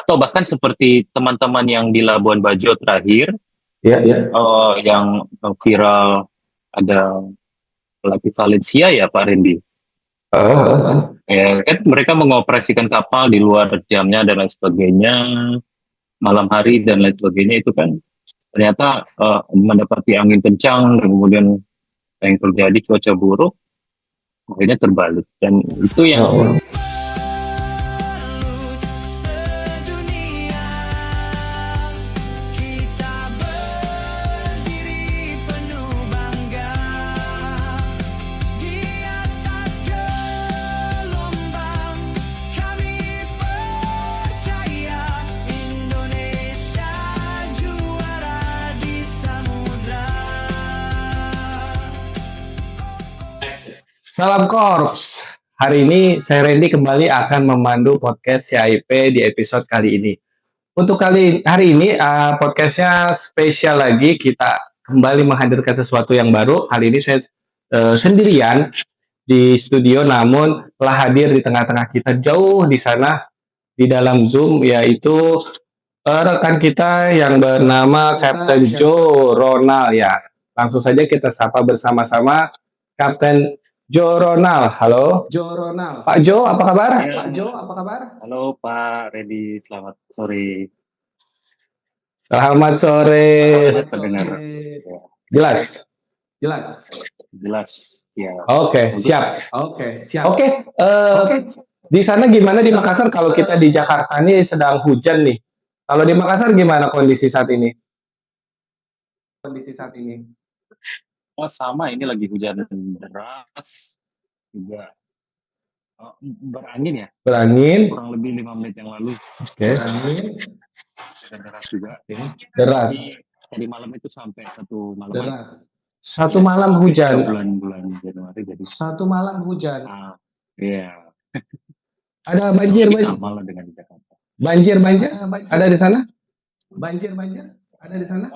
atau bahkan seperti teman-teman yang di Labuan Bajo terakhir, Ya, ya. yang viral ada pelatih Valencia ya Pak Randy. Ya kan mereka mengoperasikan kapal di luar jamnya dan lain sebagainya, malam hari dan lain sebagainya itu kan ternyata mendapati angin kencang dan kemudian yang terjadi cuaca buruk akhirnya terbalik dan itu yang Salam Korps. Hari ini saya Randy kembali akan memandu podcast CIP di episode kali ini. Untuk hari ini podcastnya spesial lagi. Kita kembali menghadirkan sesuatu yang baru. Kali ini saya sendirian di studio, namun telah hadir di tengah-tengah kita jauh di sana di dalam Zoom, yaitu rekan kita yang bernama Kapten Joe Ronald ya. Langsung saja kita sapa bersama-sama Kapten Jo Ronald. Halo. Jo Ronald. Pak Jo, apa kabar? Ya. Pak Jo, apa kabar? Halo Pak Randy, selamat sore. Selamat sore. Selamat pendengar. Jelas. Jelas. Ya. Oke, siap. Oke. Di sana gimana di Makassar? Kalau kita di Jakarta ini sedang hujan nih. Kalau di Makassar gimana kondisi saat ini? Oh sama, ini lagi hujan deras juga, berangin ya, Berangin. kurang lebih 5 menit yang lalu. Oke. Hujan deras juga. Deras. Tadi malam itu sampai satu malam. Deras. Satu malam hujan. Bulan Januari jadi. Satu malam hujan. Iya. Ada banjir. Sama lah dengan di Jakarta. Banjir. Ada di sana? Banjir. Ada di sana?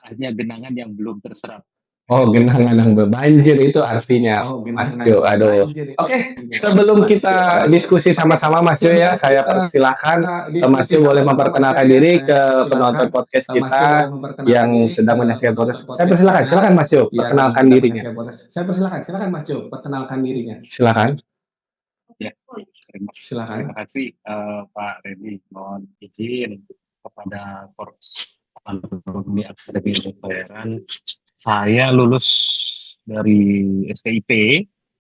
Hanya genangan yang belum terserap. Oh, genangan yang berbanjir itu artinya, Mas Jo. Aduh. Oke, sebelum kita diskusi sama-sama, Mas Jo ya, saya persilahkan Mas Jo boleh memperkenalkan diri ke penonton podcast kita yang sedang menyaksikan podcast. Saya persilahkan, silakan Mas Jo, perkenalkan dirinya. Silakan. Ya, terima kasih Pak Randy. Mohon izin kepada Korps Alumni Akademi Pelayaran. Saya lulus dari STIP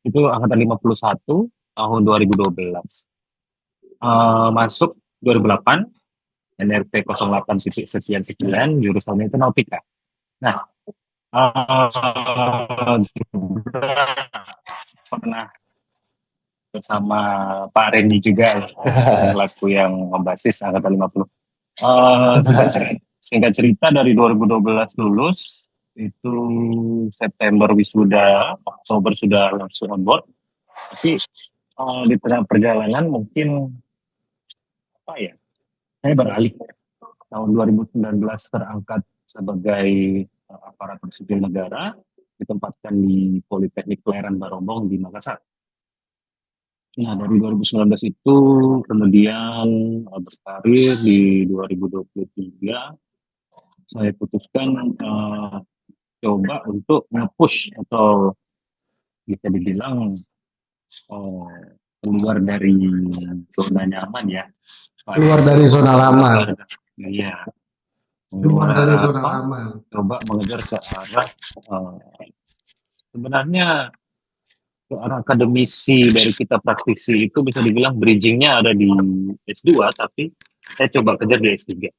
itu angkatan 51 tahun 2012. Masuk 2008 NRP 08 jurusannya itu nautika. Nah, pernah bersama Pak Randy juga laku yang membasis angkatan 50. Singkat cerita dari 2012 lulus itu September wisuda, Oktober sudah langsung on board. Tapi di tengah perjalanan mungkin saya beralih tahun 2019 terangkat sebagai aparatur sipil negara, ditempatkan di Politeknik Pelayaran Barombong di Makassar. Nah, dari 2019 itu kemudian berkarir di 2023 saya putuskan coba untuk nge-push atau bisa dibilang keluar dari zona nyaman ya. Keluar dari zona lama. Iya. Keluar dari zona lama. Coba mengejar ke arah sebenarnya ke arah akademisi dari kita praktisi itu bisa dibilang bridgingnya ada di S2, tapi saya coba kejar di S3.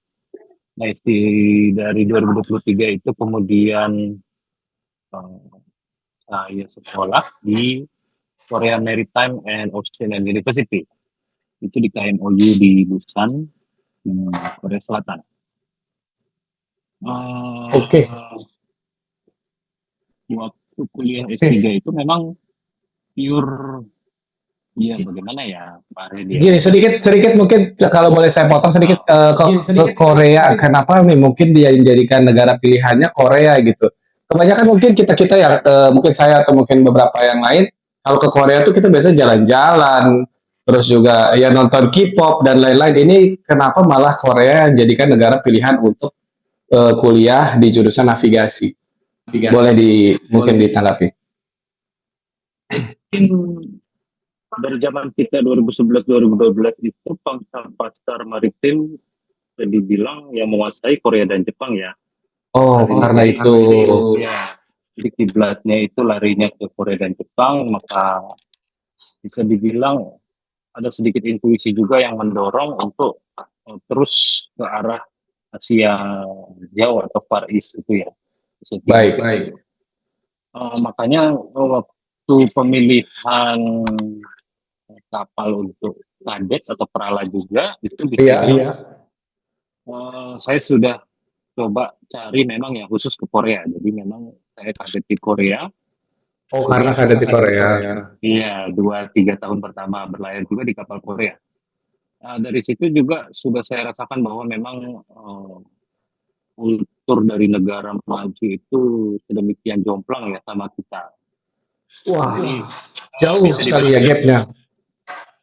Nah, dari 2023 itu kemudian saya sekolah di Korea Maritime and Oceanic University. Itu di KMOU di Busan, Korea Selatan. Oke. Waktu kuliah S3 itu memang pure, iya bagaimana ya Pak Randy? Gini, sedikit mungkin kalau boleh saya potong sedikit ke Korea. Kenapa nih mungkin dia dijadikan negara pilihannya Korea gitu? Kebanyakan mungkin kita yang mungkin saya atau mungkin beberapa yang lain kalau ke Korea tuh kita biasanya jalan-jalan, terus juga ya nonton K-pop dan lain-lain. Ini kenapa malah Korea jadikan negara pilihan untuk kuliah di jurusan navigasi? Boleh mungkin ditanggapi. Mungkin dari zaman kita 2011-2012 itu pangsa pasar maritim bisa dibilang yang menguasai Korea dan Jepang ya. Oh, karena itu. Ya, jadi kiblatnya itu larinya ke Korea dan Jepang, maka bisa dibilang ada sedikit intuisi juga yang mendorong untuk terus ke arah Asia Jauh atau Far East itu ya. Baik. Makanya waktu pemilihan kapal untuk kadet atau perala juga itu bisa saya sudah coba cari memang yang khusus ke Korea. Jadi memang saya kadet di Korea. Oh, karena kadet di Korea. Iya, 2-3 tahun pertama berlayar juga di kapal Korea. Nah, dari situ juga sudah saya rasakan bahwa memang kultur dari negara maju itu sedemikian jomplang ya sama kita. Wah, Jadi, jauh sekali ya gapnya.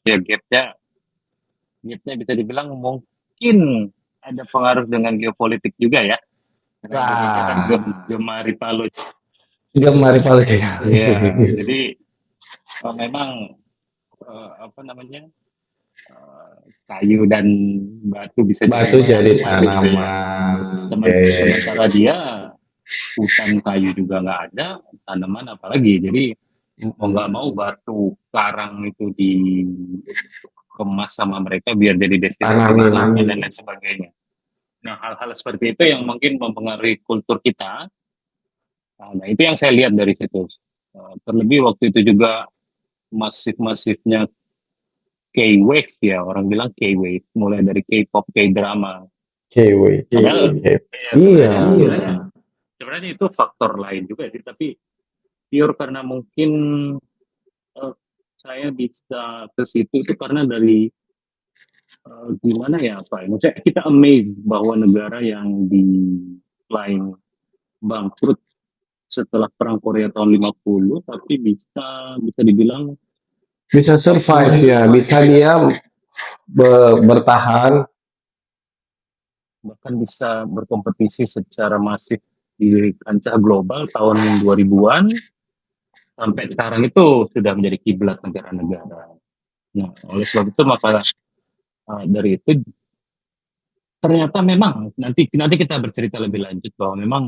Ya gapnya bisa dibilang mungkin ada pengaruh dengan geopolitik juga ya. Karena Indonesia kan gemari Palu. Gemari Palu ya. Jadi memang kayu dan batu bisa jadi tanaman. Sementara dia hutan kayu juga nggak ada, tanaman apalagi. Jadi mau nggak mau batu karang itu dikemas sama mereka biar jadi destinasi dan lain sebagainya. Nah, hal-hal seperti itu yang mungkin mempengaruhi kultur kita. Nah, itu yang saya lihat dari situ. Terlebih waktu itu juga masifnya K-wave ya, orang bilang K-wave, mulai dari K-pop, K-drama. K-wave. Sebenarnya itu faktor lain juga sih, tapi pure karena mungkin saya bisa ke situ itu karena dari gimana ya Pak? Maksudnya kita amazed bahwa negara yang diklaim bangkrut setelah perang Korea tahun 50 tapi bisa dibilang bisa survive ya, bisa dia bertahan, bahkan bisa berkompetisi secara masif di kancah global tahun 2000-an sampai sekarang itu sudah menjadi kiblat negara-negara. Nah, oleh sebab itu maka dari itu ternyata memang nanti kita bercerita lebih lanjut bahwa memang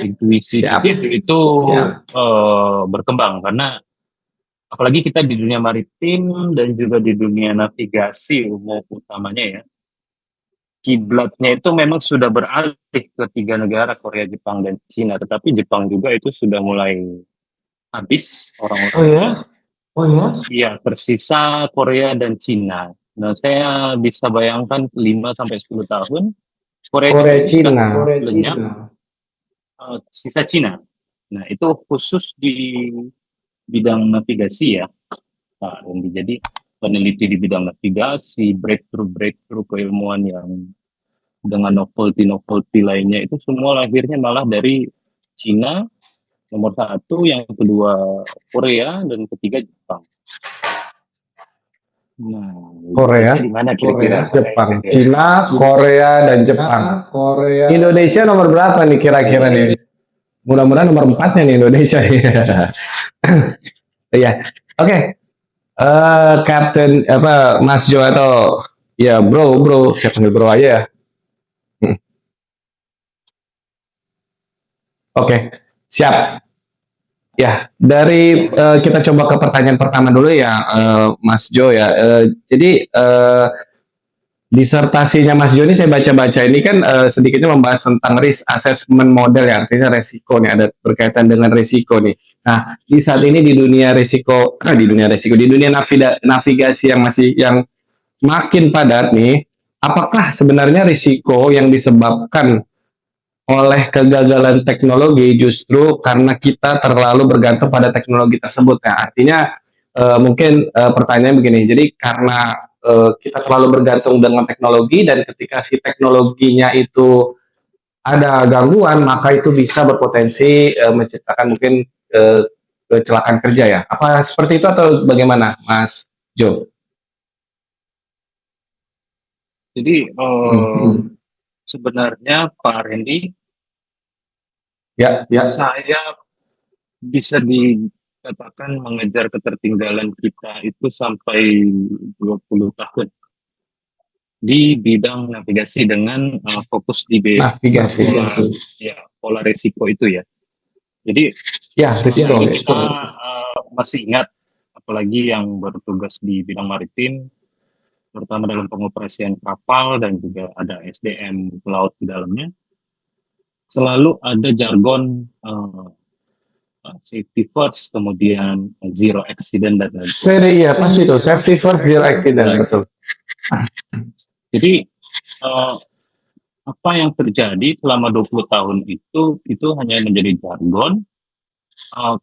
intuisi itu berkembang karena apalagi kita di dunia maritim dan juga di dunia navigasi umum utamanya ya, kiblatnya itu memang sudah beralih ke 3 negara, Korea, Jepang, dan Cina. Tetapi Jepang juga itu sudah mulai habis orang-orang. Oh ya? Iya, tersisa Korea dan Cina. Nah, saya bisa bayangkan 5-10 tahun Korea Cina lenyap, sisa Cina. Nah, itu khusus di bidang navigasi ya, Pak Randy. Jadi peneliti di bidang navigasi, breakthrough keilmuan yang dengan novelty lainnya itu semua lahirnya malah dari Cina nomor 1, yang kedua Korea, dan ketiga Jepang. Nah, Korea, Jepang, Cina, Korea, dan Jepang. Indonesia nomor berapa nih kira-kira nih? Mudah-mudahan nomor 4-nya nih Indonesia. Iya, oke. Kapten Mas Jo atau ya bro, saya panggil bro aja ya. Oke, siap. Ya, dari kita coba ke pertanyaan pertama dulu ya, Mas Jo ya. Jadi disertasinya Mas Jo ini saya baca-baca ini kan sedikitnya membahas tentang risk assessment model ya, artinya resiko nih, ada berkaitan dengan resiko nih. Nah, di saat ini di dunia navigasi yang makin padat nih, apakah sebenarnya risiko yang disebabkan oleh kegagalan teknologi justru karena kita terlalu bergantung pada teknologi tersebut ya. Artinya mungkin pertanyaannya begini. Jadi karena kita terlalu bergantung dengan teknologi dan ketika si teknologinya itu ada gangguan, maka itu bisa berpotensi menciptakan mungkin kecelakaan kerja ya. Apa seperti itu atau bagaimana, Mas Jo? Jadi Hmm. sebenarnya Pak Randy, Ya, saya bisa dikatakan mengejar ketertinggalan kita itu sampai 20 tahun di bidang navigasi dengan fokus di navigasi. pola, ya, pola resiko itu ya. Jadi Ya, risiko. mungkin kita masih ingat, apalagi yang bertugas di bidang maritim, terutama dalam pengoperasian kapal dan juga ada SDM laut di dalamnya, selalu ada jargon safety first, kemudian zero accident dan lain sebagainya. Iya, pasti itu. Safety first, zero accident. Betul. Jadi apa yang terjadi selama 20 tahun itu hanya menjadi jargon, uh,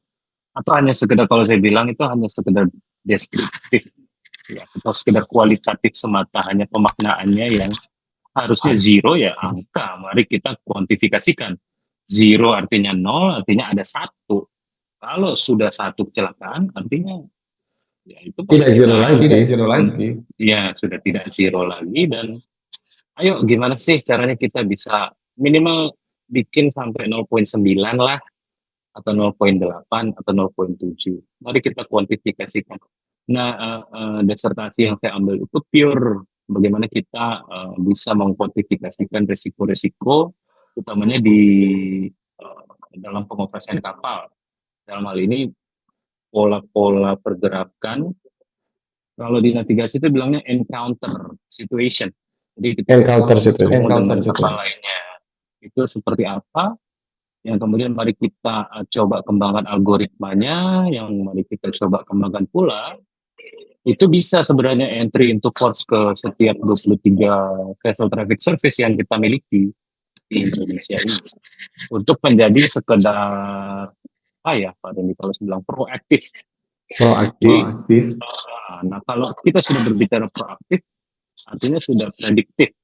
atau hanya sekedar, kalau saya bilang itu hanya sekedar deskriptif ya, atau sekedar kualitatif semata, hanya pemaknaannya yang harusnya zero ya angka, mari kita kuantifikasikan. Zero artinya nol, artinya ada satu. Kalau sudah satu kecelakaan, artinya ya itu Tidak zero lagi. ya sudah tidak zero lagi. Dan ayo gimana sih caranya kita bisa minimal bikin sampai 0,9 lah, atau 0,8 atau 0,7. Mari kita kuantifikasikan. Nah, disertasi yang saya ambil itu pure bagaimana kita bisa mengkuantifikasikan risiko-risiko, utamanya di dalam pengoperasian kapal. Dalam hal ini pola-pola pergerakan. Kalau di navigasi itu bilangnya encounter situation. Jadi kita Encounter situation. dengan kapal lainnya itu seperti apa, yang kemudian mari kita coba kembangkan algoritmanya, yang mari kita coba kembangkan pula, itu bisa sebenarnya entry into force ke setiap 23 vessel traffic service yang kita miliki di Indonesia ini, untuk menjadi sekedar ya Pak Dendi, kalau saya bilang proaktif. Nah, kalau kita sudah berbicara proaktif, artinya sudah prediktif.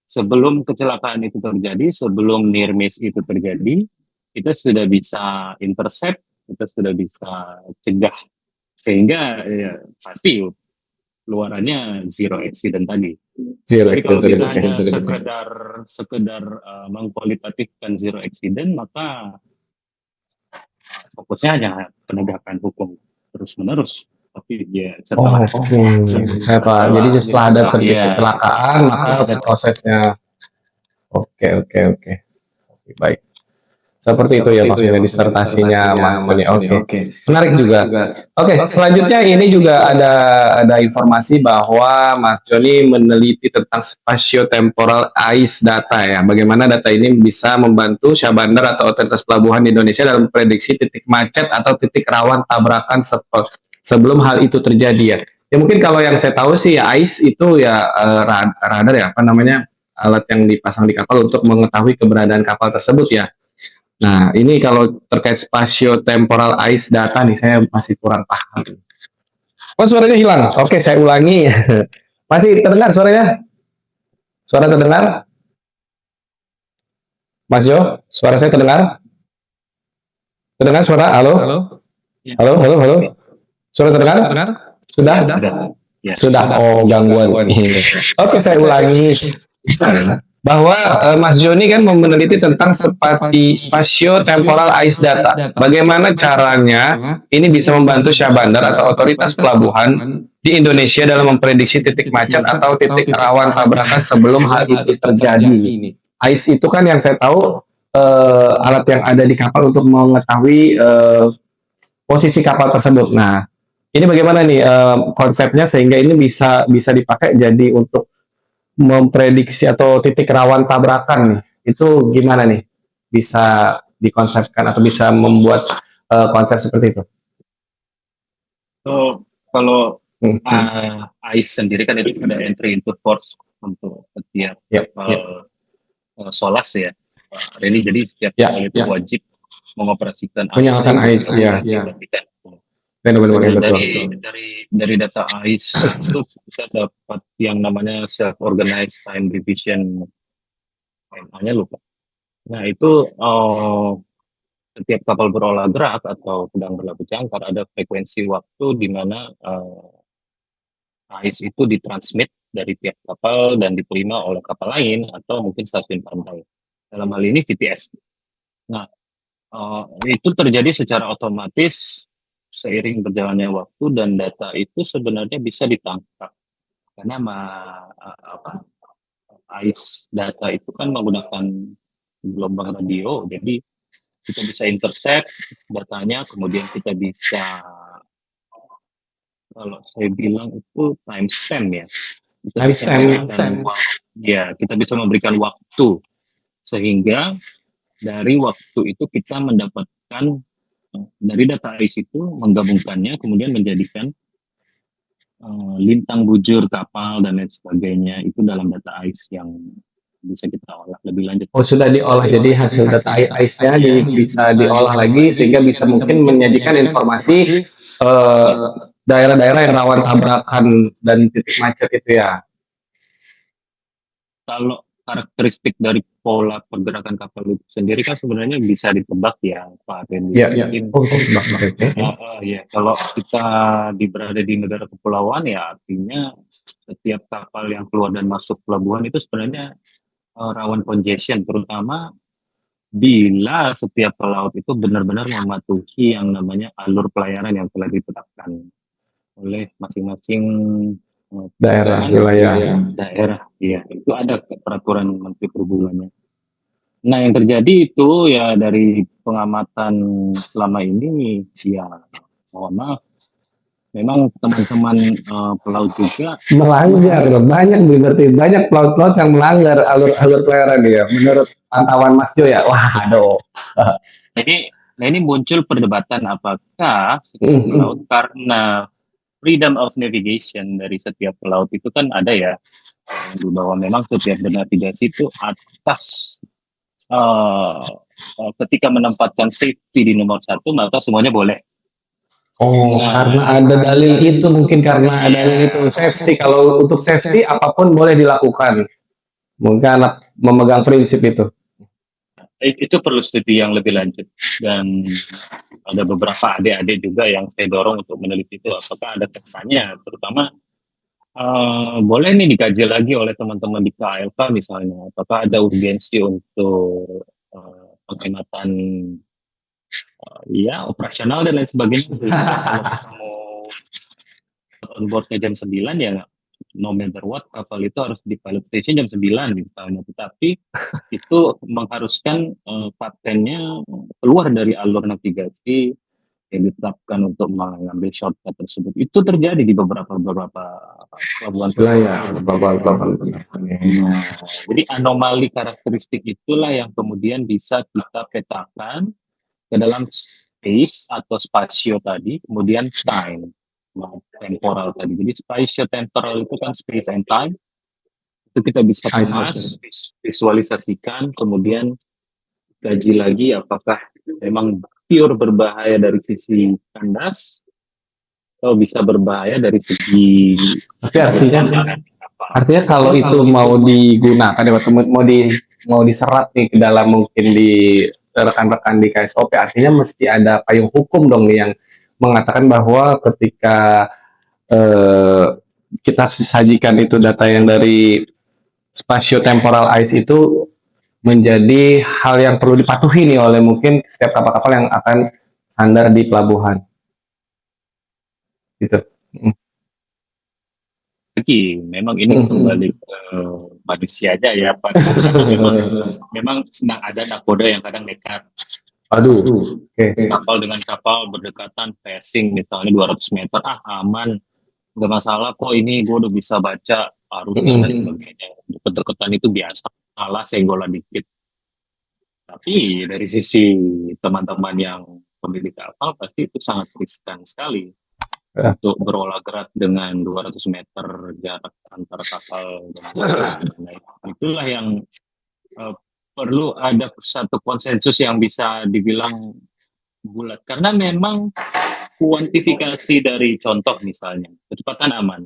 Sebelum kecelakaan itu terjadi, sebelum near miss itu terjadi, kita sudah bisa intercept, kita sudah bisa cegah, sehingga ya, pasti luarannya zero accident tadi. Jadi kalau kita hanya sekedar mengkualitatifkan zero accident, maka fokusnya hanya penegakan hukum terus menerus. Tapi ya setelah Saya paham. Jadi setelah ada terjadi kecelakaan, maka prosesnya. Oke. Baik. Seperti itu ya maksudnya disertasinya Mas Joni. Oke. Menarik juga. Oke, selanjutnya ini juga ada informasi bahwa Mas Joni meneliti tentang spatiotemporal ice data ya. Bagaimana data ini bisa membantu Syah Bandar atau otoritas pelabuhan di Indonesia dalam prediksi titik macet atau titik rawan tabrakan sebelum hal itu terjadi ya. Ya mungkin kalau yang saya tahu sih ice itu ya radar ya, apa namanya, alat yang dipasang di kapal untuk mengetahui keberadaan kapal tersebut ya. Nah, ini kalau terkait spatiotemporal ice data nih, saya masih kurang paham. Oh, suaranya hilang. Oke, saya ulangi. Masih terdengar suaranya? Suara terdengar? Mas Jo, suara saya terdengar? Terdengar suara? Halo? Halo? Suara terdengar? Sudah? Sudah. Oh, gangguan. Oke, saya ulangi. Bahwa Mas Joni kan meneliti tentang spatiotemporal ice data. Bagaimana caranya ini bisa membantu Syah Bandar atau otoritas pelabuhan di Indonesia dalam memprediksi titik macet atau titik rawan tabrakan sebelum hal itu terjadi. Ice itu kan yang saya tahu alat yang ada di kapal untuk mengetahui posisi kapal tersebut. Nah, ini bagaimana nih konsepnya sehingga ini bisa dipakai jadi untuk memprediksi atau titik rawan tabrakan nih, itu gimana nih bisa dikonsepkan atau bisa membuat konsep seperti itu? So, kalau ICE sendiri kan itu ada entry into force untuk setiap SOLAS ya Pak Reni, jadi setiap kapal itu wajib mengoperasikan menyalakan ICE ya. Dari data ICE itu kita dapat yang namanya self organized time division, namanya lupa. Nah itu setiap kapal berolah gerak atau sedang berlabuh jangkar ada frekuensi waktu di mana ICE itu ditransmit dari pihak kapal dan diterima oleh kapal lain atau mungkin stasiun pantai. Dalam hal ini VTS. Nah, itu terjadi secara otomatis seiring berjalannya waktu dan data itu sebenarnya bisa ditangkap karena ICE data itu kan menggunakan gelombang radio, jadi kita bisa intercept datanya, kemudian kita bisa, kalau saya bilang itu timestamp ya, kita bisa memberikan ya, kita bisa memberikan waktu sehingga dari waktu itu kita mendapatkan dari data ICE itu menggabungkannya kemudian menjadikan lintang bujur kapal dan lain sebagainya itu dalam data ICE yang bisa kita olah lebih lanjut. Oh, sudah diolah, jadi hasil data ICE-nya bisa diolah lagi sehingga bisa mungkin menyajikan informasi daerah-daerah yang rawan tabrakan dan titik macet itu ya. Kalau karakteristik dari pola pergerakan kapal itu sendiri kan sebenarnya bisa ditebak ya Pak Randy. Iya. Oh, bisa ditebak. Ya, kalau kita berada di negara kepulauan ya artinya setiap kapal yang keluar dan masuk pelabuhan itu sebenarnya rawan congestion, terutama bila setiap pelaut itu benar-benar mematuhi yang namanya alur pelayaran yang telah ditetapkan oleh masing-masing daerah, wilayah. Daerah, iya. Itu ada peraturan Menteri Perhubungannya. Nah, yang terjadi itu ya dari pengamatan selama ini, ya mohon maaf, memang teman-teman pelaut juga melanggar banyak, berarti banyak pelaut-pelaut yang melanggar alur pelayaran ya menurut pantauan Mas Jo ya. Wah, aduh. Ini muncul perdebatan apakah pelaut karena freedom of navigation dari setiap pelaut itu kan ada ya, bahwa memang setiap bernavigasi itu atas ketika menempatkan safety di nomor satu maka semuanya boleh. Oh, karena ada dalil itu, mungkin karena ada dalil itu safety. Kalau untuk safety apapun boleh dilakukan. Mungkin anak memegang prinsip itu. Itu perlu studi yang lebih lanjut dan ada beberapa adik-adik juga yang saya dorong untuk meneliti itu apakah ada kesannya, terutama boleh nih dikaji lagi oleh teman-teman di KLK misalnya, apakah ada urgensi untuk penghematan ya operasional dan lain sebagainya. Kalau on boardnya jam 9 ya no matter what kapal itu harus di pilot station jam 9 misalnya, tetapi itu mengharuskan kaptennya keluar dari alur navigasi yang ditetapkan untuk mengambil shortcut tersebut. Itu terjadi di beberapa pelabuhan wilayah. Jadi anomali karakteristik itulah yang kemudian bisa kita petakan ke dalam space atau spasio tadi, kemudian time, temporal tadi. Jadi spatio temporal itu kan space and time, itu kita bisa kemas, visualisasikan, kemudian kaji lagi apakah memang pure berbahaya dari sisi kandas atau bisa berbahaya dari segi. Tapi artinya kalau itu mau digunakan, mau diserap nih ke dalam mungkin di rekan-rekan di KSOP, artinya mesti ada payung hukum dong nih yang mengatakan bahwa ketika kita sajikan itu data yang dari spatio-temporal ICE itu menjadi hal yang perlu dipatuhi nih oleh mungkin setiap kapal-kapal yang akan sandar di pelabuhan. Gitu. Oke, memang ini kembali ke manusia aja ya Pak. Memang ada nakoda yang kadang nekat. Aduh, kapal dengan kapal berdekatan passing misalnya 200 meter, aman, nggak masalah kok, ini gue udah bisa baca arus dan lain sebagainya. Deket-deketan itu biasa, salah senggolan dikit. Tapi dari sisi teman-teman yang pemilik kapal pasti itu sangat riskan sekali untuk berolah gerak dengan 200 meter jarak antar kapal. Itulah yang perlu ada satu konsensus yang bisa dibilang bulat, karena memang kuantifikasi dari contoh misalnya kecepatan aman,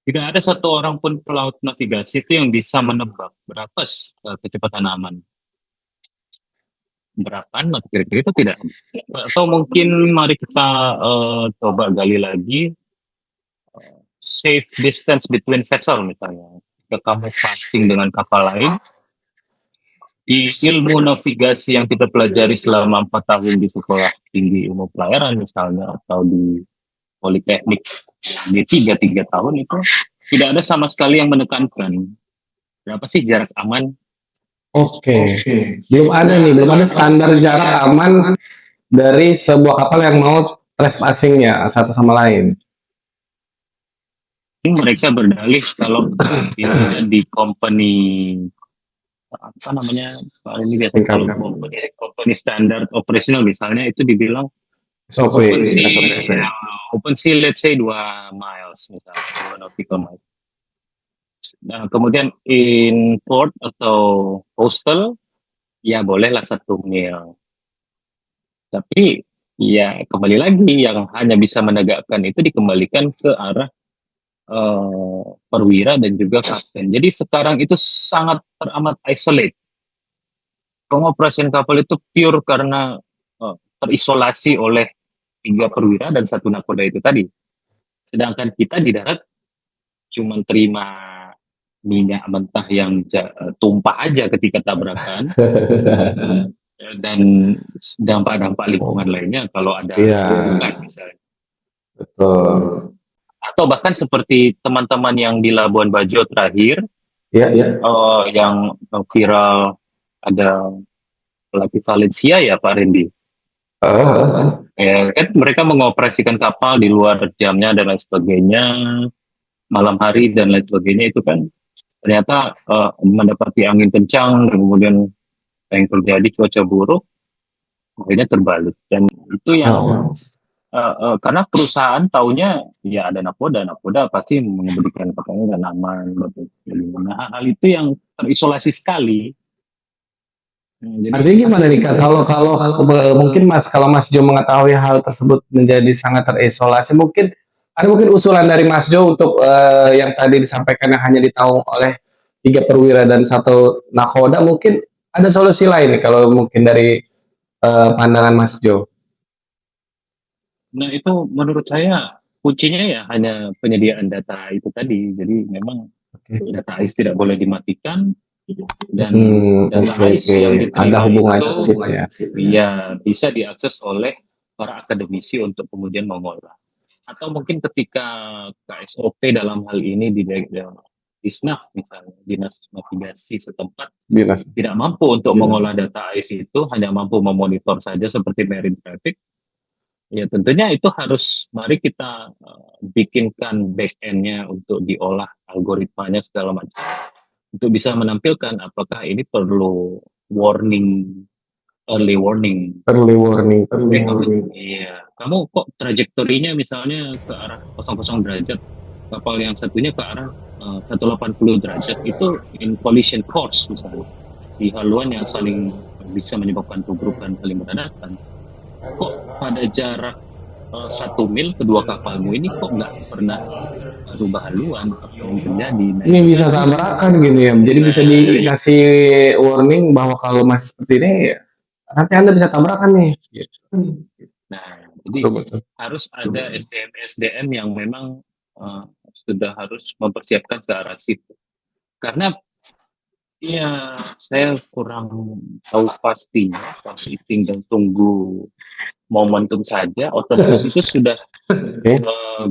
tidak ada satu orang pun pelaut navigasi itu yang bisa menebak berapa kecepatan aman, berapaan kira-kira itu tidak. Atau mungkin mari kita coba gali lagi safe distance between vessel misalnya. Jika kamu passing dengan kapal lain, di ilmu navigasi yang kita pelajari selama 4 tahun di sekolah tinggi ilmu pelayaran misalnya atau di politeknik di tiga tahun itu tidak ada sama sekali yang menekankan berapa sih jarak aman. Oke. Belum ada standar jarak aman dari sebuah kapal yang mau trespassingnya satu sama lain. Ini mereka berdalih kalau misalnya di company apa namanya ini biasa kalau company standard operational misalnya itu dibilang SOP. open sea let's say 2 miles misalnya 2 nautical miles. Nah, kemudian in port atau coastal ya bolehlah 1 mil. Tapi ya kembali lagi yang hanya bisa menegakkan itu dikembalikan ke arah perwira dan juga kapten. Jadi sekarang itu sangat teramat isolate. Pengoperasian kapal itu pure karena terisolasi oleh 3 perwira dan 1 nakoda itu tadi. Sedangkan kita di darat cuma terima minyak mentah yang tumpah aja ketika tabrakan dan dampak-dampak lingkungan lainnya kalau ada misalnya. Betul. Atau bahkan seperti teman-teman yang di Labuan Bajo terakhir, yang viral ada pelatih Valencia ya Pak Randy. Ya, kan mereka mengoperasikan kapal di luar jamnya dan lain sebagainya, malam hari dan lain sebagainya itu kan ternyata mendapati angin kencang dan kemudian yang terjadi cuaca buruk, akhirnya terbalik dan itu yang karena perusahaan taunya ya ada nakoda pasti memberikan kapalnya dan aman. Nah, hal itu yang terisolasi sekali. Artinya gimana nih Kak? Kalau mungkin kalau Mas Jo mengetahui hal tersebut menjadi sangat terisolasi, mungkin usulan dari Mas Jo untuk yang tadi disampaikan yang hanya ditahu oleh 3 perwira dan 1 nakoda, mungkin ada solusi lain nih kalau mungkin dari pandangan Mas Jo. Nah itu menurut saya kuncinya ya hanya penyediaan data itu tadi. Jadi memang data AIS tidak boleh dimatikan dan data AIS yang ada hubungan itu ya bisa diakses oleh para akademisi untuk kemudian mengolah. Atau mungkin ketika KSOP dalam hal ini di Disnaf misalnya, Dinas Navigasi setempat tidak mampu untuk mengolah data AIS itu, hanya mampu memonitor saja seperti marine traffic. Ya tentunya itu harus mari kita bikinkan back-end-nya untuk diolah algoritmanya segala macam untuk bisa menampilkan apakah ini perlu early warning. Iya, kamu kok trajektorinya misalnya ke arah 00 derajat, kapal yang satunya ke arah 180 derajat itu in collision course misalnya di haluan yang saling bisa menyebabkan tubrukan saling berdekatan. Kok pada jarak 1 mil kedua kapalmu ini kok nggak pernah rubah haluan apa yang terjadi? Nah, ini bisa tabrakan gitu ya. Jadi bisa dikasih warning bahwa kalau masih seperti ini nanti Anda bisa tabrakan nih. Nah, jadi harus ada SDM yang memang sudah harus mempersiapkan ke arah situ. Karena ya saya kurang tahu pasti tinggal tunggu momentum saja. Otomatis itu sudah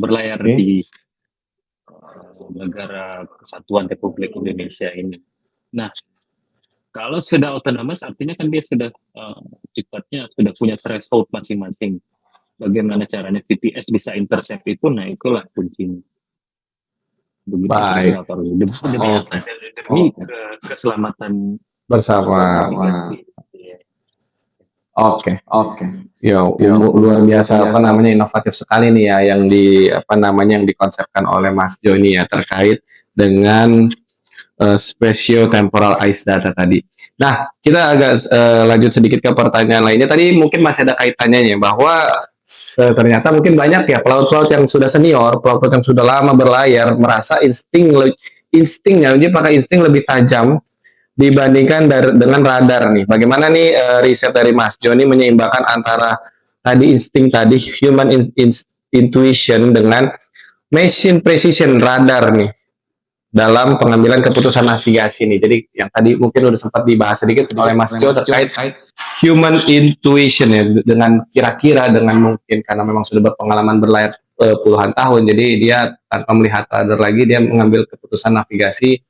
berlayar di negara Kesatuan Republik Indonesia ini. Nah, kalau sudah otonomous artinya kan dia sudah sifatnya sudah punya threshold masing-masing. Bagaimana caranya VTS bisa intercept itu? Nah, itulah kuncinya. Baik. Demi keselamatan bersama. Oke. Luar biasa inovatif sekali nih ya yang dikonsepkan oleh Mas Joni ya terkait dengan spatio-temporal ice data tadi. Nah, kita agak lanjut sedikit ke pertanyaan lainnya. Tadi mungkin masih ada kaitannya bahwa ternyata mungkin banyak ya pelaut-pelaut yang sudah senior, pelaut-pelaut yang sudah lama berlayar merasa instingnya dia pakai insting lebih tajam dibandingkan dengan radar nih. Bagaimana nih riset dari Mas Joni menyeimbangkan antara tadi insting tadi human intuition dengan machine precision radar nih dalam pengambilan keputusan navigasi nih. Jadi yang tadi mungkin udah sempat dibahas sedikit oleh Mas Jo terkait human intuition ya, dengan kira-kira dengan mungkin karena memang sudah berpengalaman berlayar puluhan tahun, jadi dia tanpa melihat radar lagi dia mengambil keputusan navigasi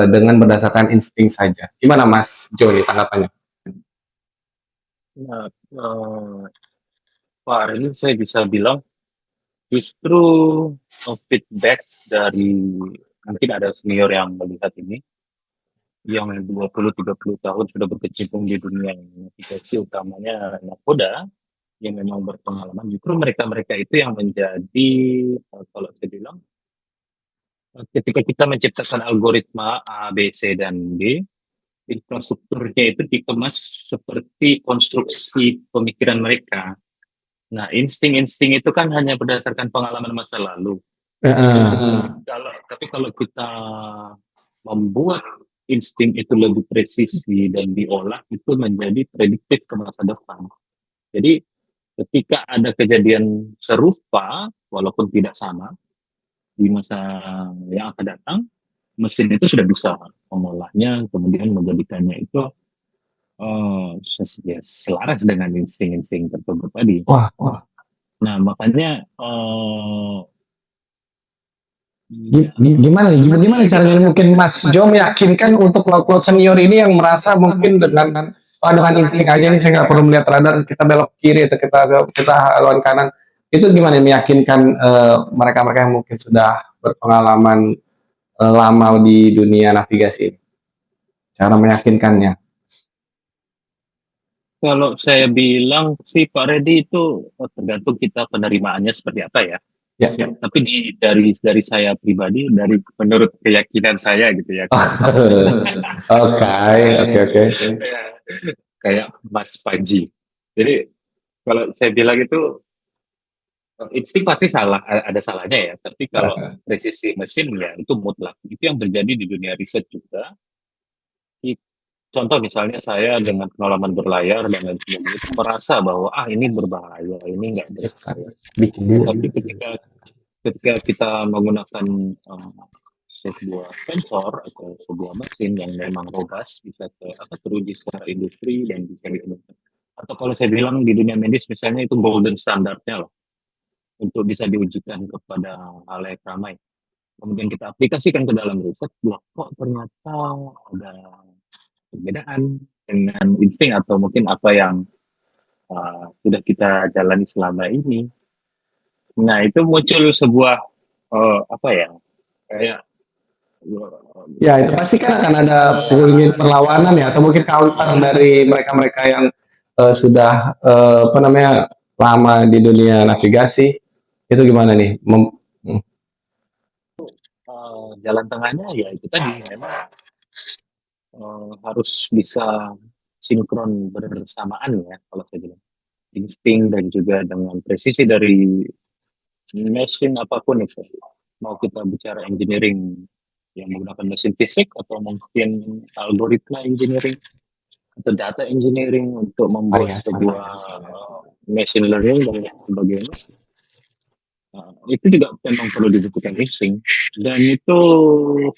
dengan berdasarkan insting saja. Gimana Mas Jo nih tanggapannya? Nah, Pak, hari ini saya bisa bilang justru feedback dari mungkin ada senior yang melihat ini, yang 20-30 tahun sudah berkecimpung di dunia navigasi, utamanya nakoda, yang memang berpengalaman, justru mereka-mereka itu yang menjadi, kalau saya bilang, ketika kita menciptakan algoritma A, B, C, dan D, infrastrukturnya itu dikemas seperti konstruksi pemikiran mereka. Nah, insting-insting itu kan hanya berdasarkan pengalaman masa lalu. Tapi kalau kita membuat insting itu lebih presisi dan diolah, itu menjadi prediktif ke masa depan. Jadi ketika ada kejadian serupa, walaupun tidak sama, di masa yang akan datang, mesin itu sudah bisa mengolahnya, kemudian menjadikannya itu ya, selaras dengan insting-insting tersebut tadi. Wah, wah. Nah, makanya Gimana nih? Gimana caranya mungkin Mas Jo meyakinkan untuk laut senior ini yang merasa mungkin dengan dengan insting aja nih saya nggak perlu melihat radar, kita belok kiri atau kita haluan kanan, itu gimana meyakinkan mereka-mereka yang mungkin sudah berpengalaman lama di dunia navigasi ini? Cara meyakinkannya? kalau saya bilang sih Pak Redi itu tergantung kita penerimaannya seperti apa ya. Ya. Tapi dari saya pribadi, dari menurut keyakinan saya gitu ya. Oke. Kayak Mas Panji. Jadi kalau saya bilang itu insting pasti salah, ada salahnya ya. Tapi kalau presisi mesin ya itu mutlak. Itu yang terjadi di dunia riset juga. Contoh misalnya saya dengan pengalaman berlayar dan lain sebagainya itu merasa bahwa ini berbahaya, ini nggak berbahaya. Tapi ketika kita menggunakan sebuah sensor atau sebuah mesin yang memang robust, bisa teruji secara industri dan bisa digunakan. Atau kalau saya bilang di dunia medis misalnya itu golden standardnya loh, untuk bisa diujikan kepada halayak ramai. Kemudian kita aplikasikan ke dalam riset, kok ternyata ada perbedaan dengan insting atau mungkin apa yang sudah kita jalani selama ini. Nah, itu muncul sebuah apa ya, kayak Ya, itu pasti kan akan ada perlawanan ya, atau mungkin counter dari mereka-mereka yang sudah apa namanya lama di dunia navigasi. Itu gimana nih? jalan tengahnya ya itu tadi memang harus bisa sinkron bersamaan ya kalau saya bilang. Insting dan juga dengan presisi dari mesin apapun itu. Mau kita bicara engineering yang menggunakan mesin fisik atau mungkin algoritma engineering atau data engineering untuk membuat sebuah machine learning dan sebagainya. Itu juga memang perlu dibutuhkan insting dan itu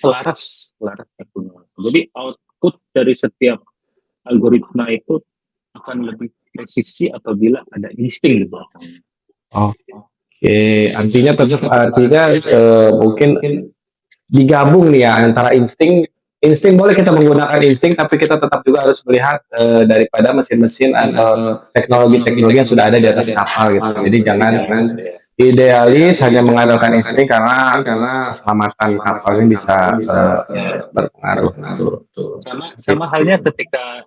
selaras. Jadi output dari setiap algoritma itu akan lebih presisi apabila ada insting di belakangnya. Oke, artinya mungkin digabung nih ya antara insting boleh kita menggunakan insting, tapi kita tetap juga harus melihat daripada mesin-mesin atau teknologi-teknologi yang sudah ada di atas kapal gitu. Jadi jangan idealis hanya mengandalkan insting karena keselamatan kapal ini bisa berpengaruh. Sama halnya ketika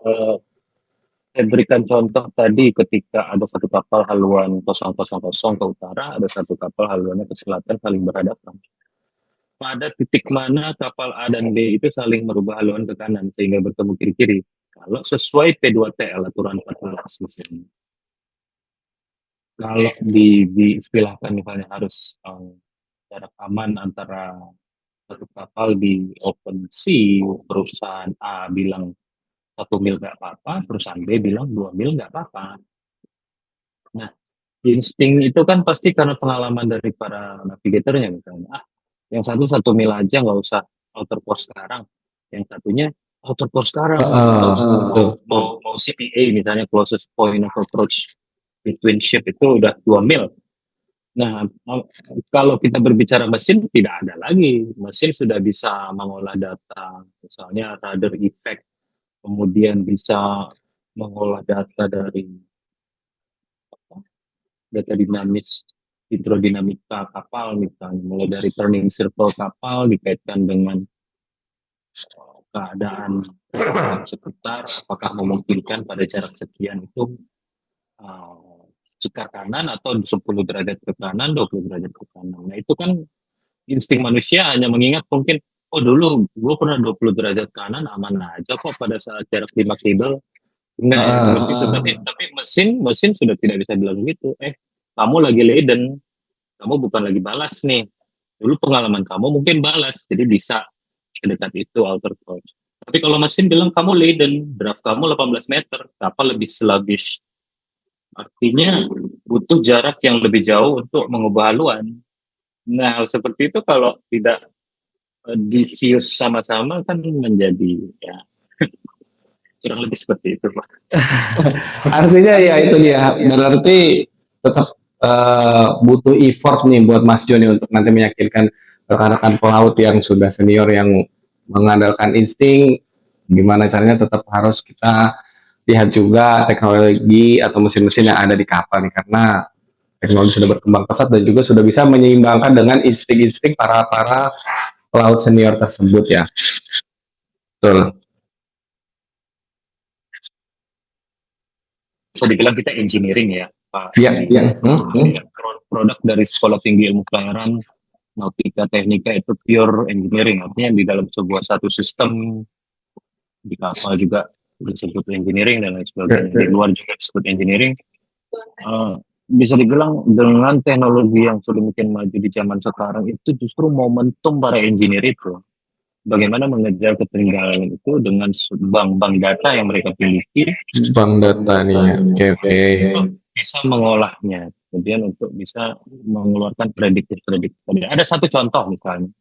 saya berikan contoh tadi ketika ada satu kapal haluan 000 ke utara, ada satu kapal haluannya ke selatan saling berhadapan. Pada titik mana kapal A dan B itu saling merubah haluan ke kanan sehingga bertemu kiri-kiri. Kalau sesuai P2TL aturan 14 misalnya. Kalau diistilahkan misalnya harus jarak aman antara satu kapal di open sea, perusahaan A bilang 1 mil nggak apa-apa, perusahaan B bilang 2 mil nggak apa-apa. Nah, insting itu kan pasti karena pengalaman dari para navigatornya misalnya. Yang satu mil aja nggak usah outer course sekarang. Yang satunya outer course sekarang. Betul. Mau CPA misalnya closest point of approach between ship itu udah 2 mil. Nah, kalau kita berbicara mesin tidak ada lagi. Mesin sudah bisa mengolah data, misalnya radar effect, kemudian bisa mengolah data dari data dinamis, hidrodinamika kapal misalnya, mulai dari turning circle kapal dikaitkan dengan keadaan sekitar, apakah memungkinkan pada jarak sekian itu ke kanan atau 10 derajat ke kanan, 20 derajat ke kanan. Nah itu kan insting manusia hanya mengingat mungkin, oh dulu gue pernah 20 derajat kanan aman aja kok pada saat jarak 5 kibel. Nah, seperti itu. Tapi mesin sudah tidak bisa bilang gitu. Kamu lagi laden, kamu bukan lagi balas nih. Dulu pengalaman kamu mungkin balas, jadi bisa sedekat itu outer course. Tapi kalau mesin bilang kamu laden, draft kamu 18 meter, kapal lebih sluggish. Artinya butuh jarak yang lebih jauh untuk mengubah haluan. Nah, seperti itu kalau tidak diffuse sama-sama kan menjadi ya kurang lebih seperti itu, Pak. Artinya ya itu dia, berarti tetap butuh effort nih buat Mas Joni untuk nanti meyakinkan rekan-rekan pelaut yang sudah senior yang mengandalkan insting, gimana caranya tetap harus kita lihat juga teknologi atau mesin-mesin yang ada di kapal nih, karena teknologi sudah berkembang pesat dan juga sudah bisa menyeimbangkan dengan insting-insting para pelaut senior tersebut ya. Betul. Bisa dibilang kita engineering ya, Pak. Iya. Produk dari Sekolah Tinggi Ilmu Pelayaran Nautika Teknika itu pure engineering, artinya di dalam sebuah satu sistem di kapal juga disebut engineering dan lain sebagainya. Di luar juga disebut engineering. Bisa dibilang dengan teknologi yang sedemikian maju di zaman sekarang itu justru momentum para engineer itu bagaimana mengejar ketertinggalan itu dengan bank data yang mereka miliki. Bank data nih, oke. Bisa mengolahnya, kemudian untuk bisa mengeluarkan prediktif. Ada satu contoh misalnya.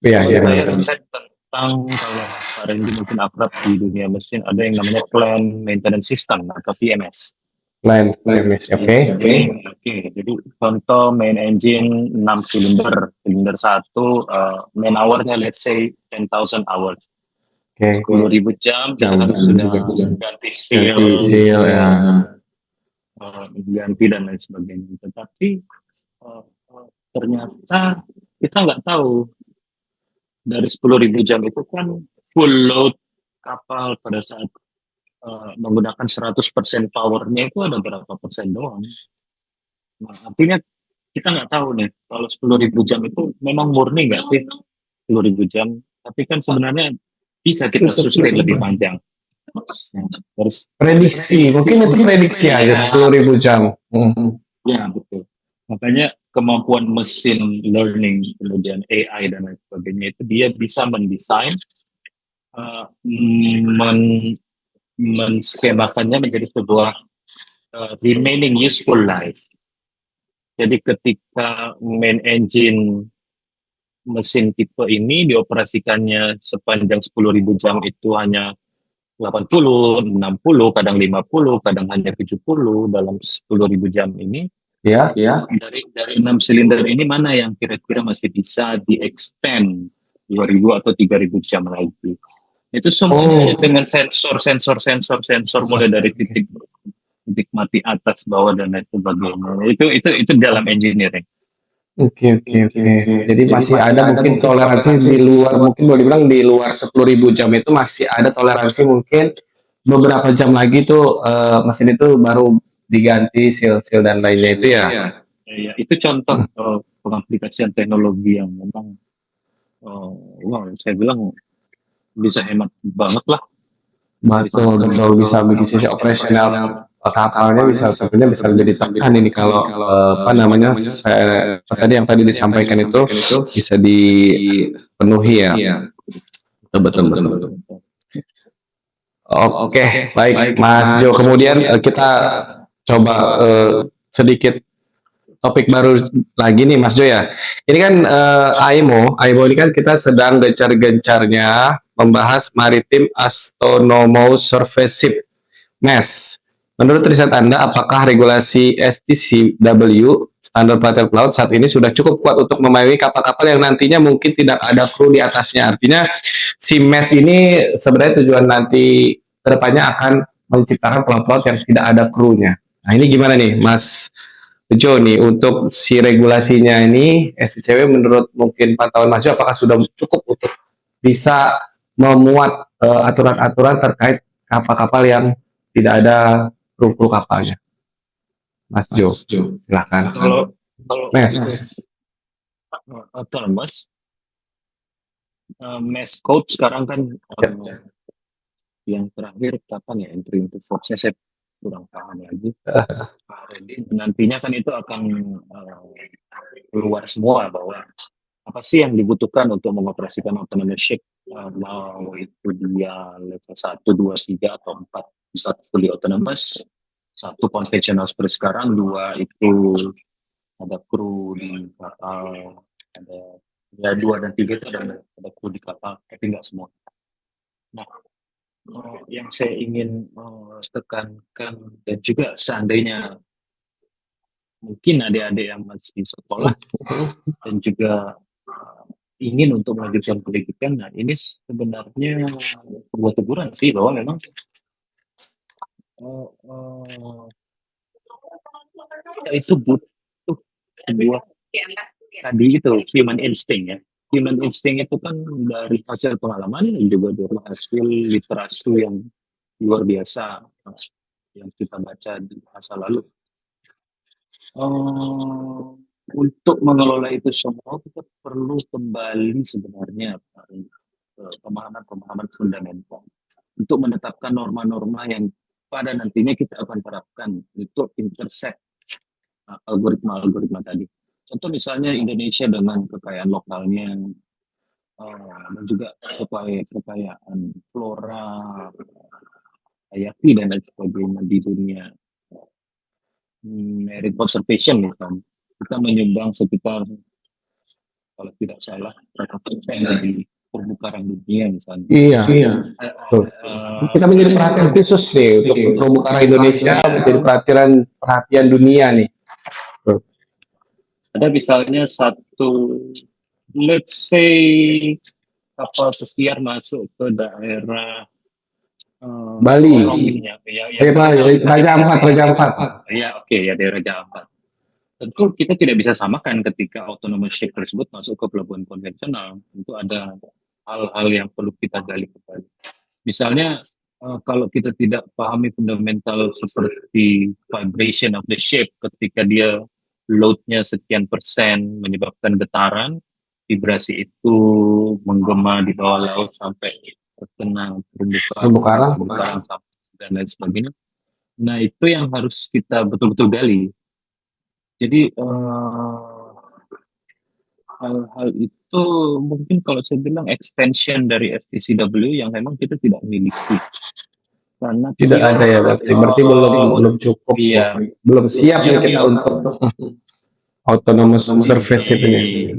Saya riset tentang, kalau Pak Randy mungkin akrab di dunia mesin, ada yang namanya Plan Maintenance System atau PMS. Plan PMS, oke. Jadi contoh main engine 6 silinder 1, main hour-nya let's say 10,000 hours. 10.000 jam, jangan sudah ganti seal ya. Ganti dan lain sebagainya. Tetapi ternyata kita nggak tahu dari 10.000 jam itu kan full load kapal pada saat menggunakan 100% powernya itu ada berapa persen doang. Nah, artinya kita nggak tahu nih kalau 10.000 jam itu memang murni nggak sih 10.000 jam. Tapi kan sebenarnya bisa kita sustain lebih panjang. Terus prediksi, mungkin itu prediksi aja 10.000 jam. Ya betul. Makanya kemampuan mesin learning, kemudian AI dan lain sebagainya itu dia bisa mendesain, menskemakannya menjadi sebuah remaining useful life. Jadi ketika main engine mesin tipe ini dioperasikannya sepanjang 10.000 jam itu hanya 80, 60, kadang 50, kadang hanya 70 dalam 10.000 jam ini. Ya. Dari 6 silinder ini mana yang kira-kira masih bisa di-extend 2.000 atau 3.000 jam lagi. Itu semuanya dengan sensor mulai dari titik mati atas, bawah dan lain sebagainya. Itu dalam engineering. Oke. Jadi masih ada mungkin toleransi di luar, mungkin boleh dibilang di luar 10.000 jam itu masih ada toleransi, mungkin beberapa jam lagi tuh mesin itu baru diganti seal dan lainnya itu ya. Ya, itu contoh pengaplikasian teknologi yang memang saya bilang bisa hemat banget lah. Betul bisa bagi sisi operasional kapalnya tentunya bisa menjadi tekan ini kalau tadi yang tadi disampaikan itu bisa dipenuhi ya. Betul. Oke, baik Mas Jo. Kemudian kita coba sedikit topik baru lagi nih Mas Jo ya. Ini kan AIMO ini kan kita sedang gencar-gencarnya membahas Maritime Autonomous Surface MES. Menurut riset Anda, apakah regulasi STCW standar pelatihan pelaut saat ini sudah cukup kuat untuk memayungi kapal-kapal yang nantinya mungkin tidak ada kru di atasnya? Artinya si MES ini sebenarnya tujuan nanti kedepannya akan menciptakan pelaut-pelaut yang tidak ada krunya. Nah ini gimana nih Mas Jo nih untuk si regulasinya ini STCW menurut mungkin pantauan Mas Jo apakah sudah cukup untuk bisa memuat aturan-aturan terkait kapal-kapal yang tidak ada kru-kru kapalnya. Mas Jo, silahkan. Kalau Mas. autonomous mass code sekarang kan yang terakhir kapan ya entry into force saya kurang paham lagi. Jadi nantinya kan itu akan keluar semua bahwa apa sih yang dibutuhkan untuk mengoperasikan autonomous ship, mau itu dia level 1, 2, 3 atau 4 fully autonomous, 1 konvensional seperti sekarang, 2 itu ada kru di kapal, ada ya 2 dan 3 itu ada kru di kapal, tapi nggak semua. Nah, yang saya ingin tekankan dan juga seandainya mungkin adik-adik yang masih sekolah dan juga ingin untuk melanjutkan pendidikan, nah ini sebenarnya sebuah teguran sih bahwa memang itu butuh sebuah tadi itu human instinct ya. Human instinct itu kan dari hasil pengalaman juga dari hasil literasi yang luar biasa yang kita baca di masa lalu. Untuk mengelola itu semua kita perlu kembali sebenarnya ke pemahaman-pemahaman fundamental untuk menetapkan norma-norma yang pada nantinya kita akan terapkan untuk intercept algoritma-algoritma tadi. Contoh misalnya Indonesia dengan kekayaan lokalnya dan juga kekayaan flora, hayati dan lain sebagainya di dunia marine conservation misalnya. Kita menyumbang sekitar kalau tidak salah berapa persen dari terumbu karang dunia misalnya. Iya. Kita menjadi perhatian khusus nih untuk terumbu karang Indonesia menjadi perhatian dunia nih. Ada misalnya satu, let's say kapal pesiar masuk ke daerah Bali. Raja Ampat. Ya oke ya daerah Raja Ampat. Tentu kita tidak bisa samakan ketika autonomous ship tersebut masuk ke pelabuhan konvensional. Tentu ada hal-hal yang perlu kita gali kembali. Misalnya kalau kita tidak pahami fundamental seperti vibration of the ship ketika dia loadnya sekian persen menyebabkan getaran, vibrasi itu menggema di bawah laut sampai terkena terumbu karang dan lain sebagainya. Nah itu yang harus kita betul-betul gali. Jadi hal-hal itu mungkin kalau saya bilang extension dari STCW yang memang kita tidak miliki. Karena tidak ada ya berarti belum cukup ya. Belum siap ya kita untuk autonomous surface ini.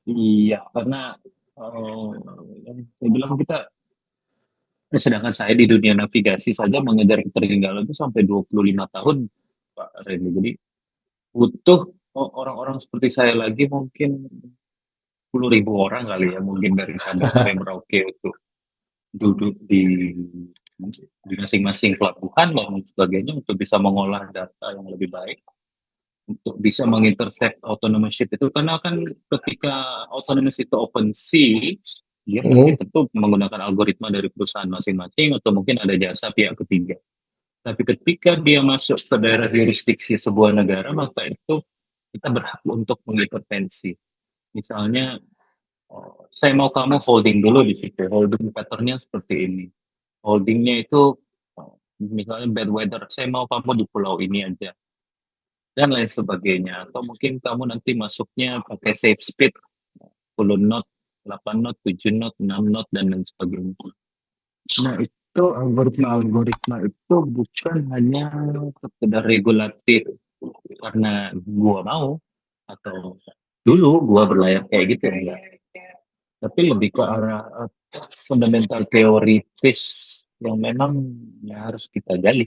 Iya, karena saya bilang kita sedangkan saya di dunia navigasi saja mengejar ketertinggalan itu sampai 25 tahun Pak Randy. Jadi butuh orang-orang seperti saya lagi mungkin 10.000 orang kali ya mungkin dari Sabang sampai Merauke untuk duduk di masing-masing pelabuhan dan sebagainya untuk bisa mengolah data yang lebih baik untuk bisa mengintercept autonomous ship itu karena kan ketika autonomous itu open sea dia tentu menggunakan algoritma dari perusahaan masing-masing atau mungkin ada jasa pihak ketiga. Tapi ketika dia masuk ke daerah jurisdiksi sebuah negara maka itu kita berhak untuk mengintervensi. Misalnya saya mau kamu holding dulu di situ. Holding patternnya seperti ini. Holdingnya itu misalnya bad weather. Saya mau kamu di pulau ini aja. Dan lain sebagainya. Atau mungkin kamu nanti masuknya pakai safe speed 10 knot, 8 knot, 7 knot, 6 knot, dan lain sebagainya. Nah itu algoritma itu bukan hanya sekedar regulatif karena gua mau atau dulu gua berlayar kayak gitu enggak, tapi lebih ke arah fundamental teoritis yang memang ya harus kita gali.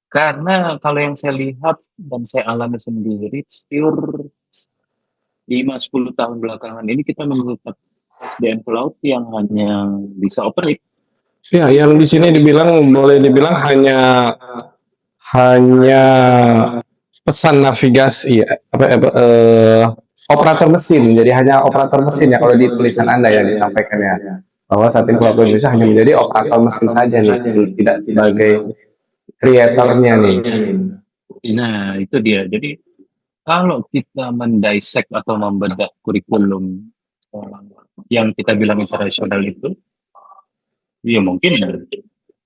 Karena kalau yang saya lihat dan saya alami sendiri, pure 5-10 tahun belakangan ini kita menemukan SDM pelaut yang hanya bisa operate. Ya, yang di sini dibilang boleh dibilang hanya pesan navigasi operator mesin. Jadi hanya operator mesin ya kalau di tulisan Anda ya disampaikan ya bahwa saat ini pelabuhan Indonesia hanya menjadi operator mesin saja nih, tidak sebagai kreatornya nih. Nah, itu dia. Jadi kalau kita mendissect atau membedah kurikulum yang kita bilang internasional itu, ya mungkin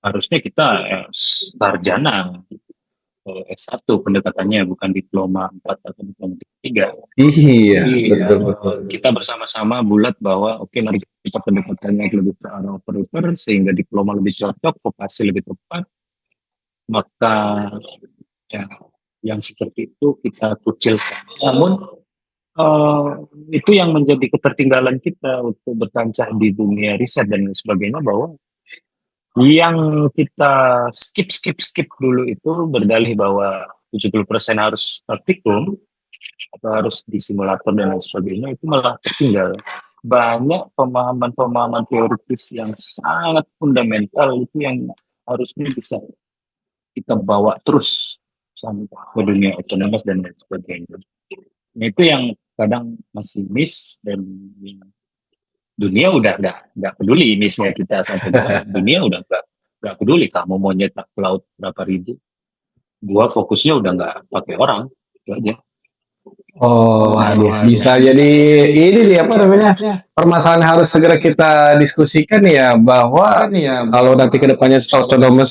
harusnya kita sarjana S1 pendekatannya, bukan diploma 4 atau diploma 3. Iya, Iya, betul betul. kita bersama-sama bulat bahwa oke, mari kita pendekatannya lebih ke arah operator sehingga diploma lebih cocok, vokasi lebih tepat, maka ya yang seperti itu kita kucilkan. Namun eh, itu yang menjadi ketertinggalan kita untuk berkancah di dunia riset dan lain sebagainya, bahwa yang kita skip dulu itu berdalih bahwa 70% harus praktikum atau harus di simulator dan lain sebagainya, itu malah tertinggal. Banyak pemahaman-pemahaman teoritis yang sangat fundamental itu yang harusnya bisa kita bawa terus sampai ke dunia otonomous dan lain sebagainya. Nah, itu yang kadang masih miss, dan dunia udah nggak peduli missnya kita sampai mana. Dunia udah nggak peduli kamu mau nyetak pelaut berapa ribu. Gua fokusnya udah nggak pakai orang, itu aja. Oh, aduh, bisa jadi ini nih apa namanya permasalahan yang harus segera kita diskusikan ya bahwa kalau nanti kedepannya autonomous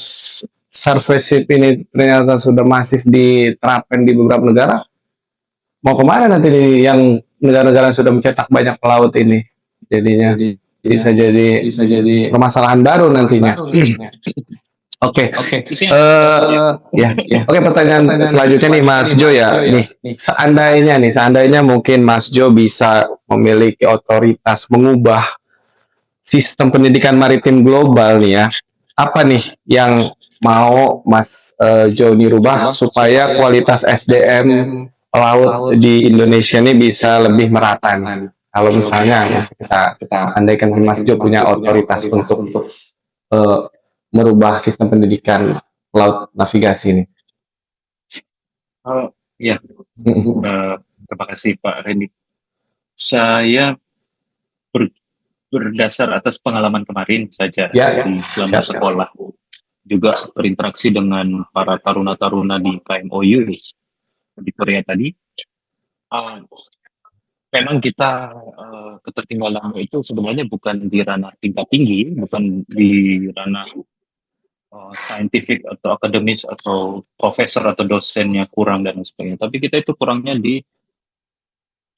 surveillance ini ternyata sudah masif diterapkan di beberapa negara, mau kemana nanti nih yang negara-negara yang sudah mencetak banyak pelaut ini jadinya bisa jadi permasalahan baru nantinya. Oke, ya. Oke, pertanyaan selanjutnya nih Mas Jo ya. Nih, seandainya mungkin Mas Jo bisa memiliki otoritas mengubah sistem pendidikan maritim global nih ya. Apa nih yang mau Mas Jo dirubah supaya kualitas SDM laut di Indonesia ini bisa lebih merata nih? Kalau misalnya kita andaikan Mas Jo punya otoritas untuk eh, merubah sistem pendidikan laut navigasi ini. Ya, terima kasih Pak Randy. Saya berdasar atas pengalaman kemarin saja di selama sekolah, juga berinteraksi dengan para taruna-taruna di KMOU di Korea tadi. Memang kita ketertinggalan itu sebenarnya bukan di ranah tingkat tinggi, bukan di ranah scientific atau akademis atau profesor atau dosennya kurang dan sebagainya. Tapi kita itu kurangnya di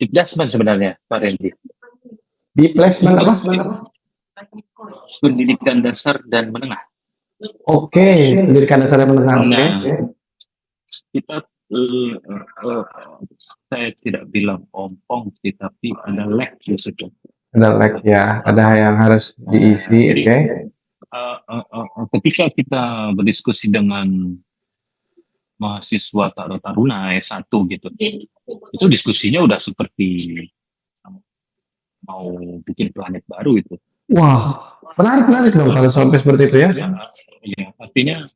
placement sebenarnya, Pak Randy. Di placement apa? Pendidikan dasar dan menengah. Oke, pendidikan dasar dan menengah. Nah, kita saya tidak bilang ompong sih, tapi ada lag gitu. Ada lag ya, ada yang harus diisi. Oke. Ketika kita berdiskusi dengan mahasiswa taruna S1 gitu, itu diskusinya udah seperti mau bikin planet baru itu. Wah, menarik dong kalau sampai seperti itu ya. Ya, artinya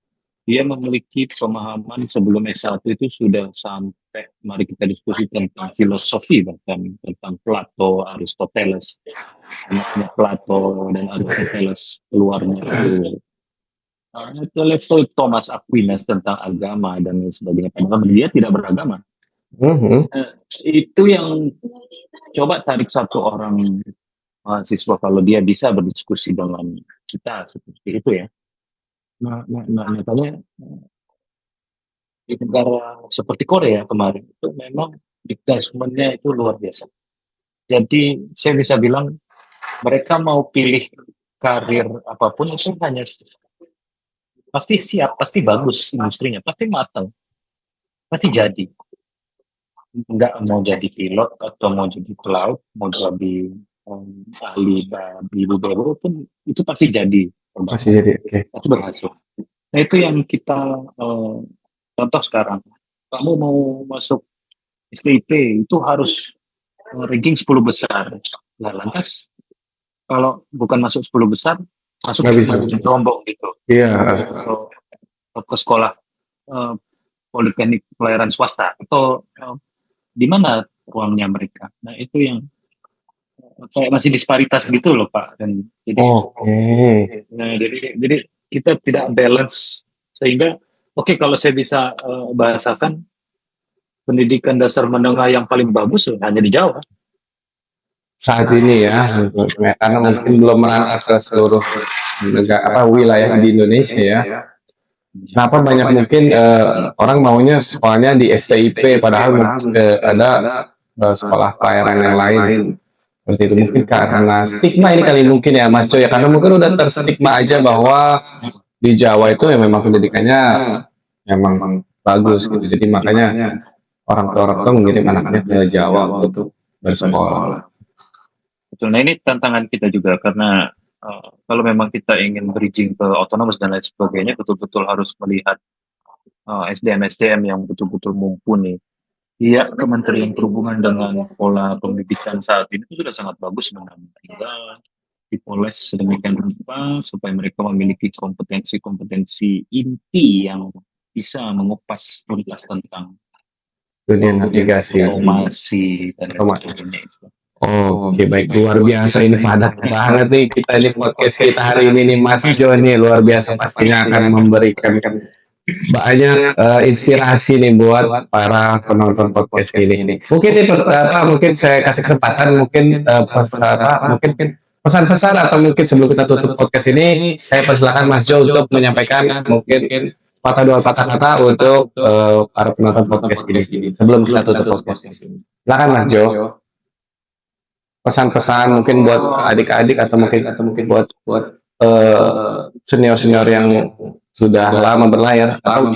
dia memiliki pemahaman sebelum S1 itu sudah sampai mari kita diskusi tentang filosofi, bahkan tentang Plato, Aristoteles, anaknya Plato dan Aristoteles keluarnya itu level Thomas Aquinas tentang agama dan sebagainya. Padahal dia tidak beragama. Itu yang coba tarik satu orang mahasiswa kalau dia bisa berdiskusi dengan kita seperti itu ya. Nah, nyatanya di negara seperti Korea kemarin itu memang detachment-nya itu luar biasa. Jadi saya bisa bilang mereka mau pilih karir apapun itu hanya pasti siap, pasti bagus industrinya, pasti matang, pasti jadi. Nggak mau jadi pilot atau mau jadi pelaut, mau jadi ahli babi bubero pun itu pasti jadi, Masih jadi, oke. pasti berhasil. Nah itu yang kita contoh sekarang. Kamu mau masuk STIP itu harus ranking 10 besar. Nah lantas kalau bukan masuk 10 besar, masuk Nggak bisa. rombong gitu. Iya. Ke sekolah eh, politeknik pelayaran swasta atau di mana ruangnya mereka. Nah itu yang kayak masih disparitas gitu loh Pak. Dan jadi, nah, jadi kita tidak balance sehingga kalau saya bisa bahasakan pendidikan dasar menengah yang paling bagus hanya di Jawa. Saat ini ya, karena mungkin belum merangkak ke seluruh negara wilayah di Indonesia ya. Kenapa banyak mungkin orang maunya sekolahnya di STIP padahal ada sekolah pelayaran yang lain seperti itu, mungkin karena stigma ini kali mungkin ya Mas Coy ya, karena mungkin udah terstigma aja bahwa di Jawa itu ya memang pendidikannya memang bagus gitu, jadi makanya orang tua mengirim anaknya ke Jawa untuk bersekolah. Betul. Nah ini tantangan kita juga karena kalau memang kita ingin bridging ke otonomous dan lain sebagainya, betul-betul harus melihat SDM-SDM yang betul-betul mumpuni. Iya, Kementerian Perhubungan dengan pola pendidikan saat ini itu sudah sangat bagus sebenarnya. Tinggal dipoles sedemikian rupa supaya mereka memiliki kompetensi-kompetensi inti yang bisa mengupas tuntas tentang Dunia navigasi, otomasi dan sebagainya. Oke, baik, luar biasa ini padat banget nih kita di podcast kita hari ini nih Mas Joni, luar biasa, pastinya akan memberikan banyak inspirasi nih buat para penonton podcast ini. Mungkin ini mungkin saya kasih kesempatan mungkin mungkin pesan-pesan atau mungkin sebelum kita tutup podcast ini saya persilakan Mas Jo untuk menyampaikan mungkin dua patah kata untuk para penonton podcast ini sebelum kita tutup podcast ini. Silakan Mas Jo. Pesan-pesan mungkin buat adik-adik atau mungkin buat senior-senior yang sudah lama berlayar atau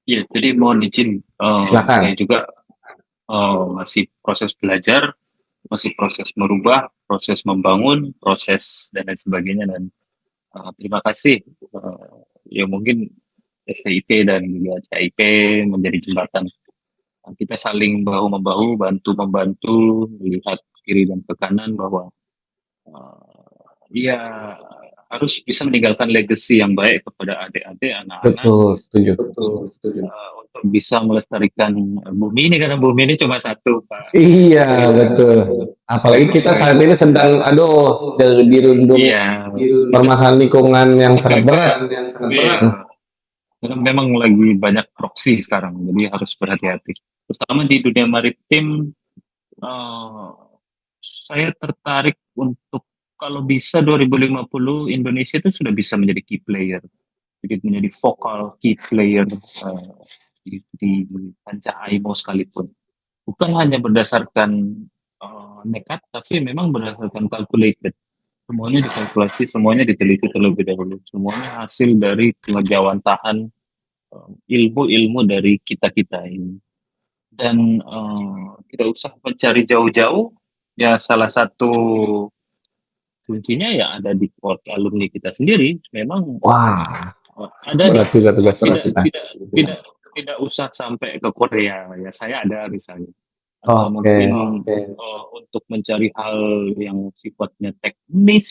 Iya, jadi mohon izin silakan. saya juga masih proses belajar, masih proses merubah, proses membangun, proses dan lain sebagainya, dan terima kasih ya mungkin STIP dan juga CIP menjadi jembatan. Kita saling bahu-membahu, bantu-membantu, melihat kiri dan ke kanan bahwa ya harus bisa meninggalkan legacy yang baik kepada adik-adik, anak-anak. Betul, setuju. Untuk bisa melestarikan bumi ini, karena bumi ini cuma satu, Pak. Iya, betul. Apalagi kita saat ini sedang, dirundung permasalahan lingkungan yang sangat berat. Karena memang lagi banyak proksi sekarang, jadi harus berhati-hati. Terutama di dunia maritim, saya tertarik untuk kalau bisa 2050 Indonesia itu sudah bisa menjadi key player, jadi menjadi vokal key player di kancah IMO sekalipun. Bukan hanya berdasarkan nekat, tapi memang berdasarkan calculated. Semuanya dikalkulasi, semuanya diteliti terlebih dahulu. Semuanya hasil dari pengejawantahan ilmu-ilmu dari kita-kita ini. Dan tidak usah mencari jauh-jauh, ya salah satu kuncinya ya ada di port alumni kita sendiri. Memang ada tidak usah sampai ke Korea, ya saya ada misalnya. Atau mungkin untuk mencari hal yang sifatnya teknis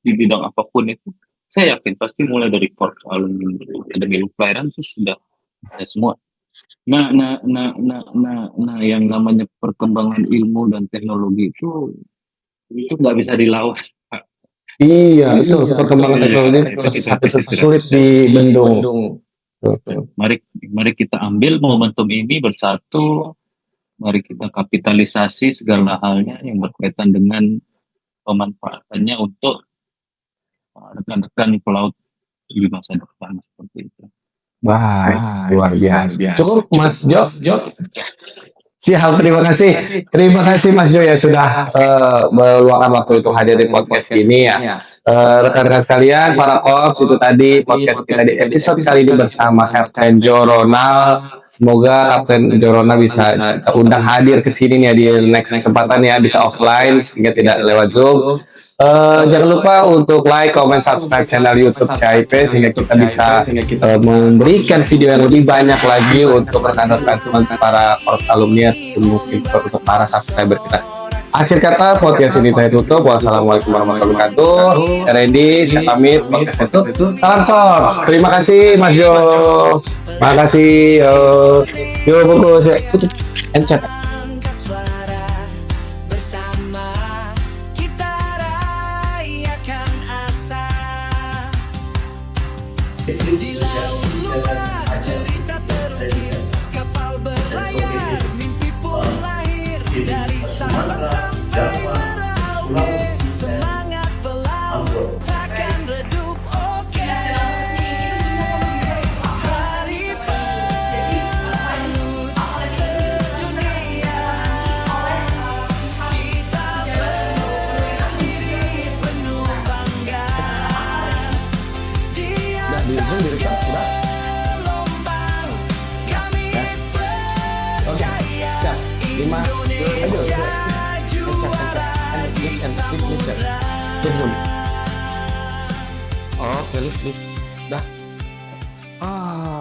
di bidang apapun itu, saya yakin pasti mulai dari port alumni akademi pelayaran itu sudah ada semua. Nah, yang namanya perkembangan ilmu dan teknologi itu nggak bisa dilawan. Iya, itu perkembangan teknologi sulit dibendung. Mari kita ambil momentum ini bersatu. Mari kita kapitalisasi segala halnya yang berkaitan dengan pemanfaatannya untuk rekan-rekan pelaut di masa depan seperti itu. Baik, luar biasa. Cukup Mas Jo. Siap, terima kasih. Terima kasih Mas Jo ya sudah meluangkan waktu itu hadir di podcast ini ya. Rekan-rekan sekalian, para Kops, itu tadi podcast kita di episode kali ini bersama Kapten Jo Ronald. Semoga Kapten Jo Ronald bisa kita undang hadir ke sini nih ya, di next kesempatan ya, bisa offline sehingga tidak lewat Zoom. Jangan lupa untuk like, comment, subscribe channel YouTube CIP sehingga kita bisa memberikan video yang lebih banyak lagi untuk rekan-rekan semua para Korps alumni dan mungkin untuk para subscriber kita. Akhir kata podcast ini saya tutup. Wassalamualaikum warahmatullahi wabarakatuh. Saya Randy, saya pamit. Podcast itu salam Korps. Terima kasih Mas Jo. Terima kasih. Yo buku saya tutup. Encet. Di laut luas cerita terukir, kapal berlayar, mimpi pun lahir. Dari Sabang sampai Merauke, semangat pelaut takkan redup. Oke, hari penuh sedunia, kita berdiri penuh bangga. Gelombang kami percaya Indonesia juara di samudra. Oke, lift. Dah.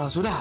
Sudah.